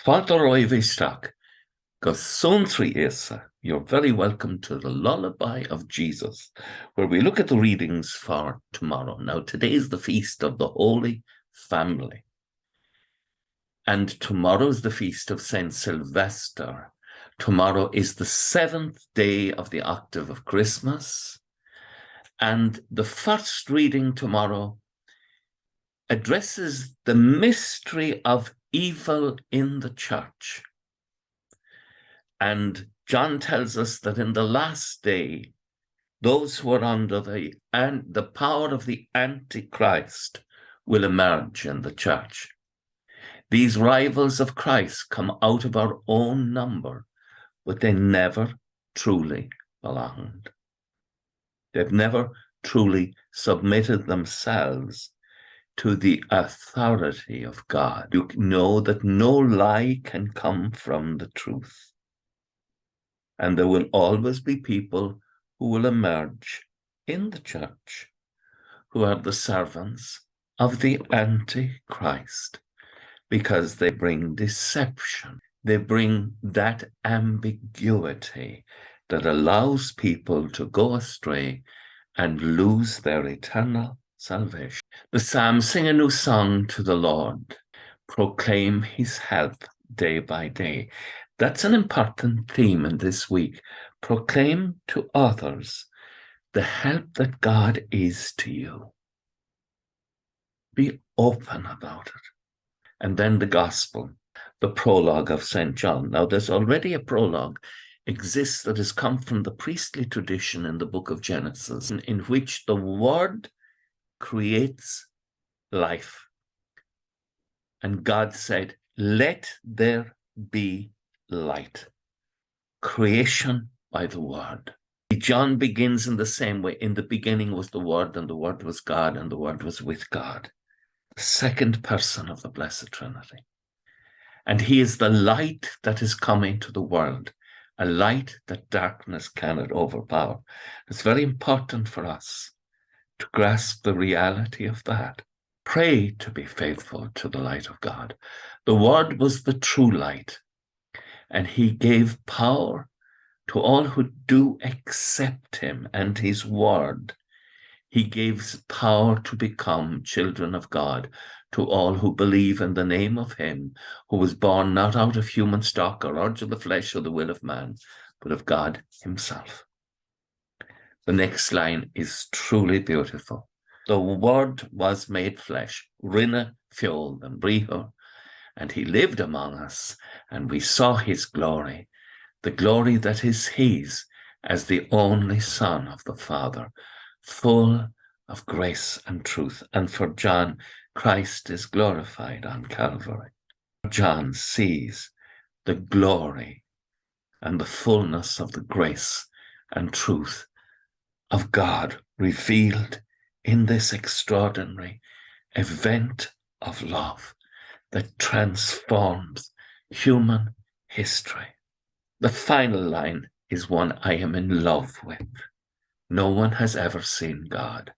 Father Oivistock, Gus Suantraí Íosa, you're very welcome to the Lullaby of Jesus, where we look at the readings for tomorrow. Now, today is the feast of the Holy Family, and tomorrow is the feast of Saint Sylvester. Tomorrow is the 7th day of the octave of Christmas, and the first reading tomorrow addresses the mystery of evil in the church. And John tells us that in the last day, those who are under the power of the Antichrist will emerge in the church. These rivals of Christ come out of our own number, but they never truly belonged. They've never truly submitted themselves to the authority of God. You know that no lie can come from the truth. And there will always be people who will emerge in the church who are the servants of the Antichrist, because they bring deception. They bring that ambiguity that allows people to go astray and lose their eternal salvation. The Psalms sing a new song to the Lord, proclaim his help day by day. That's an important theme in this week. Proclaim to others the help that God is to you. Be open about it. And then the gospel, the prologue of St. John. Now, there's already a prologue exists that has come from the priestly tradition in the book of Genesis, in which the Word creates life. And God said, let there be light. Creation by the Word. John begins in the same way. In the beginning was the Word, and the Word was God, and the Word was with God. The second person of the Blessed Trinity. And he is the light that is coming to the world, a light that darkness cannot overpower. It's very important for us to grasp the reality of that. Pray to be faithful to the light of God. The Word was the true light, and he gave power to all who do accept him and his word. He gives power to become children of God to all who believe in the name of him who was born not out of human stock or urge of the flesh or the will of man, but of God himself. The next line is truly beautiful. The Word was made flesh, rinneadh, feoil, and Bhriathar, and he lived among us, and we saw his glory, the glory that is his as the only Son of the Father, full of grace and truth. And for John, Christ is glorified on Calvary. John sees the glory and the fullness of the grace and truth of God revealed in this extraordinary event of love that transforms human history. The final line is one I am in love with. No one has ever seen God.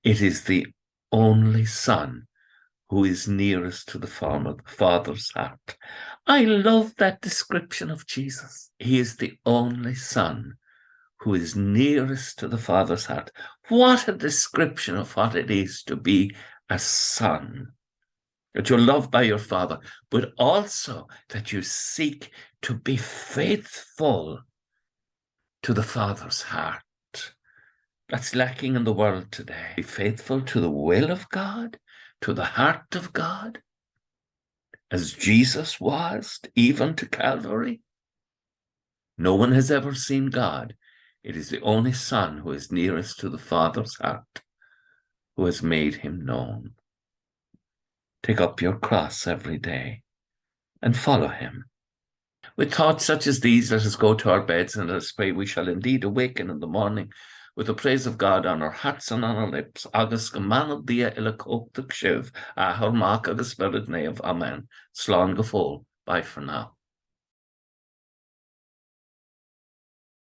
It is the only Son who is nearest to the Father's heart. I love that description of Jesus. He is the only Son who is nearest to the Father's heart. What a description of what it is to be a son. That you're loved by your Father, but also that you seek to be faithful to the Father's heart. That's lacking in the world today. Be faithful to the will of God, to the heart of God, as Jesus was, even to Calvary. No one has ever seen God. It is the only Son who is nearest to the Father's heart, who has made him known. Take up your cross every day and follow him. With thoughts such as these, let us go to our beds and let us pray. We shall indeed awaken in the morning with the praise of God on our hearts and on our lips. Agus gemanad dia ila cóchtach shiv, ahar mach agus spirit neamh. Amen. Slán go fóill. Bye for now.